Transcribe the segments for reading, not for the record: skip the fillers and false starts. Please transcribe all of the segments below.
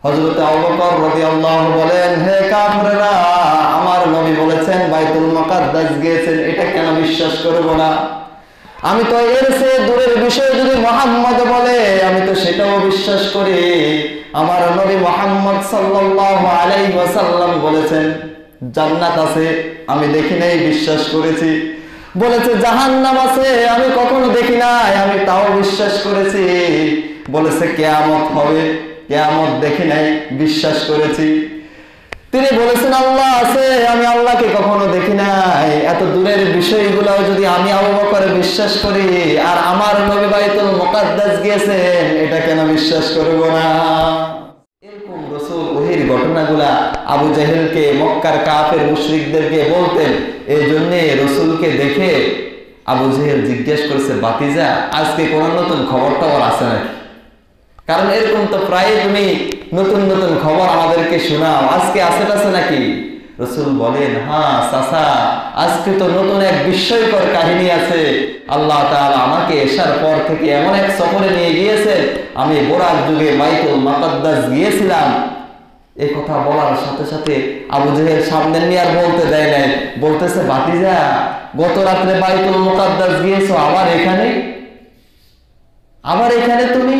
হযরত আবু বকর রাদিয়াল্লাহু বলেন, হে কাফেররা, আমার নবী বলেছেন বাইতুল মুকাদ্দাস গিয়েছেন, এটা কেন বিশ্বাস করব না? আমি তো এর চেয়ে দূরের বিষয় যদি মুহাম্মদ বলে আমি তো সেটাও বিশ্বাস করি। আমার নবী মুহাম্মদ সাল্লাল্লাহু আলাইহি ওয়াসাল্লাম বলেছেন জান্নাত আছে, আমি দেখি নাই, বিশ্বাস করেছি। বলেছে জাহান্নাম আছে, আমি কখনো দেখি নাই, আমি তাও বিশ্বাস করেছি। বলেছে কিয়ামত হবে, কিয়ামত দেখি নাই, বিশ্বাস করেছি। তিনি বলেছেন আল্লাহ আছে, আমি আল্লাহকে কখনো দেখি নাই। এত দূরের বিষয়গুলো যদি আমি আবু বকর বিশ্বাস করি, আর আমার নবী বাইতুল মুকাদ্দাস গিয়েছেন, এটা কেন বিশ্বাস করব না? এরকম রাসূল ওহির ঘটনাগুলা আবু জাহেলকে, মক্কার কাফের মুশরিকদেরকে বলতেন। এই জন্য রাসূলকে দেখে আবু জাহেল জিজ্ঞেস করেছে, বাতিজা আজকে কোন নতুন খবর টবর আছে নাকি? কারণ এরকম তো প্রায় তুমি নতুন নতুন খবর আমাদেরকে শোনাও, আজকে আছে নাকি? রাসূল বলেন, হ্যাঁ চাচা, আজকে তো নতুন এক বিস্ময়কর কাহিনী আছে। আল্লাহ তাআলা আমাকে এশার পর থেকে এমন এক সফরে নিয়ে গিয়েছেন, আমি বোরাক যুগে বাইতুল মুকাদ্দাস গিয়েছিলাম। এই কথা বলার সাথে সাথে আবু জাহেল সামনে নিয়ে আর বলতে দেয় নাই, বলতেছে ভাতিজা গত রাত্রে বাইতুল মুকাদ্দাস গিয়েছো, আবার এখানে তুমি?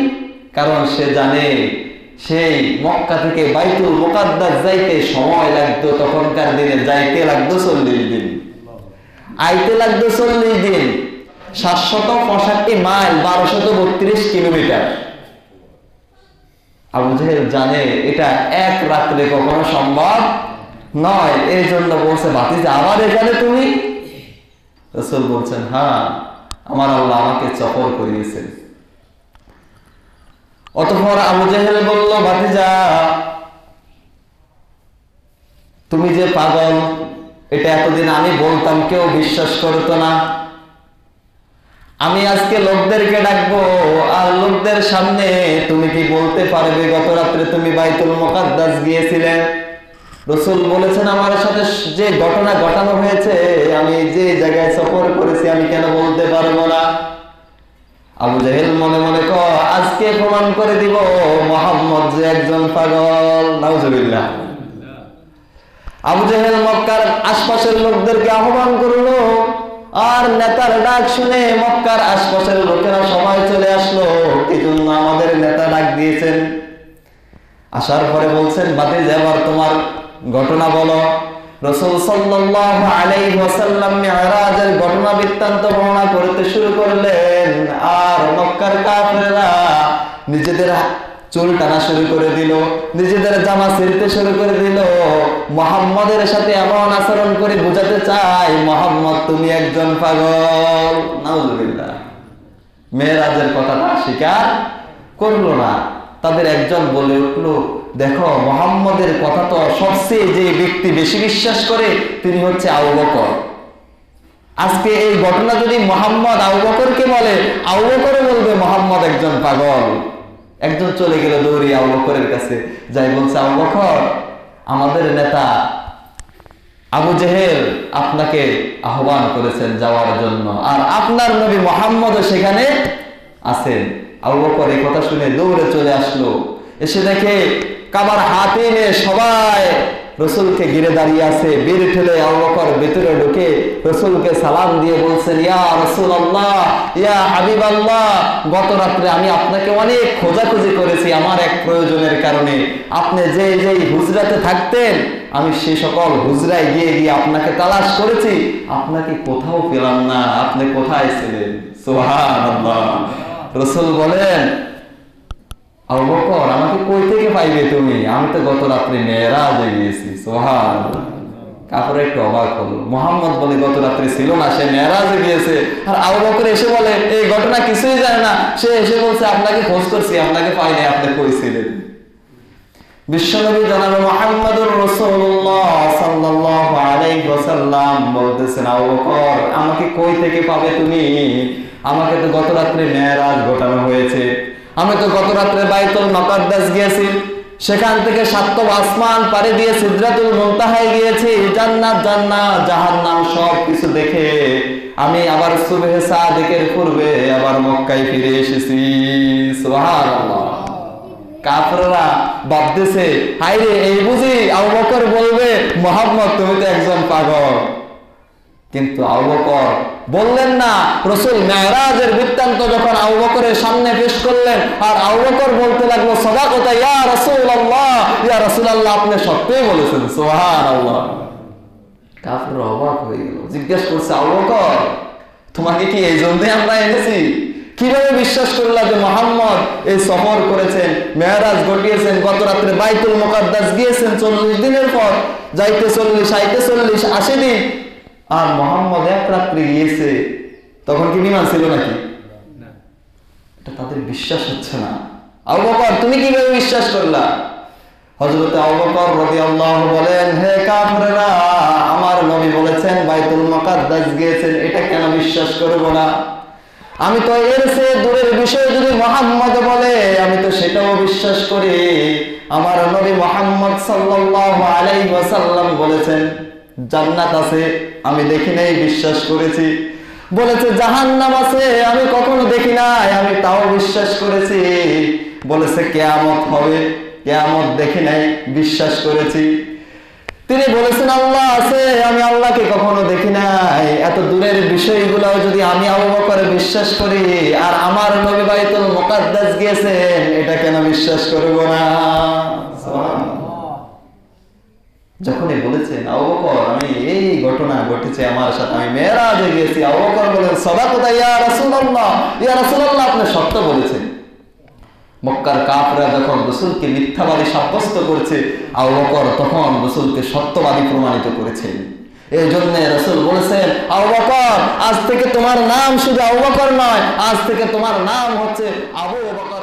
কারণ সে জানে সেই মক্কা থেকে বাইতুল মুকাদ্দাস যাইতে সময় লাগতো, তখনকার দিনে যাইতে লাগতো 40 দিন, আইতে লাগতো 40 দিন, 765 মাইল, 1232 কিলোমিটার। আবু জাহেল জানে এটা এক রাত্রে কখনো সম্ভব নয়। এই জন্য বলছে, ভাতিজা আবার এখানে তুমি? রাসূল বলছেন, হ্যাঁ, আমার আল্লাহ আমাকে সফর করিয়েছেন। অতঃপর আবু জাহেল বলল, ভাতিজা তুমি যে পাগল, এটা এতদিন আমি বলতাম, কেউ বিশ্বাস করতো না। আমি আজকে লোকদেরকে ডাকবো, আর লোকদের সামনে তুমি কি বলতে পারবে গত রাত্রে তুমি বাইতুল মুকাদ্দাস গিয়েছিলে? রাসূল বলেছেন, আমার সাথে যে ঘটনা ঘটানো হয়েছে, আমি যে জায়গায় সফর করেছি, আমি কেন বলতে পারবো না? আবু জাহেল মনে মনে কয়, আজকে প্রমাণ করে দিব মুহাম্মদ যে একজন পাগল। নাউজুবিল্লাহ। আবু জাহেল মক্কার আশপাশের লোকদেরকে আহ্বান করলো, আর নেতার ডাক শুনে মক্কার আশপাশের লোকেরা সবাই চলে আসলো। এই জন্য আমাদের নেতা ডাক দিয়েছেন। আসার পরে বলছেন, ভাতিজা এবার তোমার ঘটনা বলো। রাসূল সাল্লাল্লাহু আলাইহি ওয়াসাল্লাম মিরাজের ঘটনা বৃত্তান্ত বর্ণনা করতে শুরু করলেন, আর মক্কার কাফেররা নিজেদের চুল টানা শুরু করে দিল, নিজেদের জামা ছিঁড়তে শুরু করে দিল। মুহাম্মাদের সাথে এমন আচরণ করে বোঝাতে চায়, মুহাম্মদ তুমি একজন পাগল। নাউজুবিল্লাহ। মেরাজের কথাটা স্বীকার করলো না। তাদের একজন বলে উঠল, দেখো মুহাম্মদের কথা তো সবচেয়ে যে ব্যক্তি বেশি বিশ্বাস করে তিনি হচ্ছে আবু বকর। আজকে এই ঘটনা যদি মুহাম্মদ আবু বকরকে বলে, আবু বকরও বলবে মুহাম্মদ একজন পাগল। একজন চলে গেল দৌড়ে আবু বকরের কাছে, যাই বলছে, আবু বকর আমাদের নেতা আবু জাহেল আপনাকে আহ্বান করেছেন যাওয়ার জন্য, আর আপনার নবী মুহাম্মদও সেখানে আছেন। আবু বকর এই কথা শুনে দৌড়ে চলে আসলো। এসে দেখে কাবার হাতিমে সবাই রাসূলকে ঘিরে দাঁড়িয়ে আছে। বীর ঠেলে আবু বকর ভিতরে ঢুকে রাসূলকে সালাম দিয়ে বলছেন, ইয়া রাসূলুল্লাহ, ইয়া হাবিবাল্লাহ, গত রাত্রে আমি আপনাকে অনেক খোঁজাখুঁজি করেছি আমার এক প্রয়োজনের কারণে। আপনি যেই হুজরাতে থাকতেন, আমি সে সকল হুজরায় গিয়ে আপনাকে তালাশ করেছি, আপনাকে কোথাও পেলাম না, আপনি কোথায় ছিলেন? সুবহানাল্লাহ। রাসূল বলেন, আবু বকর আমাকে কই থেকে পাইবে তুমি? আমি তো গত রাত্রে মেরাজে গিয়েছি। সুবহানাল্লাহ। কাপড়ে একটু অবাক হলো। মুহাম্মদ বলে গত রাত্রে ছিল না, সে মেরাজে গিয়েছে। আর আবু বকর এসে বলে এই ঘটনা কিছুই জানে না, সে এসে বলছে আপনাকে খোঁজ করছি, আপনাকে পাই নাই, আপনি কই ছিলেন? বিশ্বনবী জনাব মুহাম্মদুর রাসূলুল্লাহ সাল্লাল্লাহু আলাইহি ওয়াসাল্লাম বলতেছেন, আবু বকর আমাকে কই থেকে পাবে তুমি? আমাকে তো গত রাত্রে মেরাজ ঘটানো হয়েছে। আমি তো গত রাত্রে বাইতুল মুকাদ্দাস গিয়েছি, সেখান থেকে সাতম আসমান পাড়ি দিয়ে সিদরাতুল মুনতাহায় গিয়েছি। জান্নাত জাহান্নাম সব কিছু দেখে আমি আবার সুবহে সাদিকের পূর্বে আবার মক্কায় ফিরে এসেছি। সুবহানাল্লাহ। কাফেররা ভাবতেছে হায়রে এই বুঝি আবু বকর বলবে মুহাম্মদ তুমি তো একজন পাগল। কিন্তু আবু বকর বললেন না। রাসূল মেরাজের বৃত্তান্ত যখন আবু বকরের সামনে পেশ করলেন, আর আবু বকর বলতে লাগলো সাদাকাতা ইয়া রাসূলুল্লাহ, ইয়া রাসূলুল্লাহ আপনি সত্যই বলেছেন, সুবহানাল্লাহ। কাফেররা অবাক হয়ে গেল, জিজ্ঞেস করছে আবু বকর তোমাকে কি এই জন্যই আমরা এনেছি? কিভাবে বিশ্বাস করলা যে মুহাম্মদ এই সফর করেছেন, মেরাজ ঘটিয়েছেন, গত রাত্রে বাইতুল মুকাদ্দাস গিয়েছেন 40 দিনের পর, যাইতে 40 আইতে 40 80 দিন, আর মুহাম্মদ এক রাত্রে গিয়েছে, তখন কি বিমান ছিল নাকি? এটা তাদের বিশ্বাস হচ্ছে না। আবু বকর তুমি কিভাবে বিশ্বাস করলা? হযরত আবু বকর রাদিয়াল্লাহু বলেন, হে কাফেররা, আমার নবী বলেছেন বাইতুল মুকাদ্দাস গিয়েছেন, এটা কেন বিশ্বাস করব না? আমি তো এর চেয়ে দূরের বিষয় যদি মুহাম্মদ বলে আমি তো সেটাও বিশ্বাস করি। আমার নবী মুহাম্মদ সাল্লাল্লাহু আলাইহি ওয়াসাল্লাম বলেছেন জান্নাত আছে, আমি দেখি নাই, বিশ্বাস করেছি। বলেছে জাহান্নাম আছে, আমি কখনো দেখি নাই, আমি তাও বিশ্বাস করেছি। বলেছে কিয়ামত হবে, কিয়ামত দেখি নাই, বিশ্বাস করেছি। তিনি বলেছেন আল্লাহ আছে, আমি আল্লাহকে কখনো দেখি নাই। এত দূরের বিষয়গুলো যদি আমি আবু বকর বিশ্বাস করি, আর আমার নবী বাইতুল মুকাদ্দাস গিয়েছেন, এটা কেন বিশ্বাস করব না? যখনই বলেছেন আবু বকর আমি এই ঘটনা ঘটেছে আমার সাথে, আমি মেরাজে গিয়েছি, আবু বকর বলেন সাদাকাতা ইয়া রাসূলুল্লাহ, ইয়া রাসূলুল্লাহ আপনি সত্য বলেছেন। মক্কার কাফেররা যখন রাসূলকে মিথ্যাবাদী সাব্যস্ত করেছে, আবু বকর তখন রাসূলকে সত্যবাদী প্রমাণিত করেছেন। এই জন্য রাসূল বলেছেন আবু বকর আজ থেকে তোমার নাম শুধু আবু বকর নয়, আজ থেকে তোমার নাম হচ্ছে আবু বকর।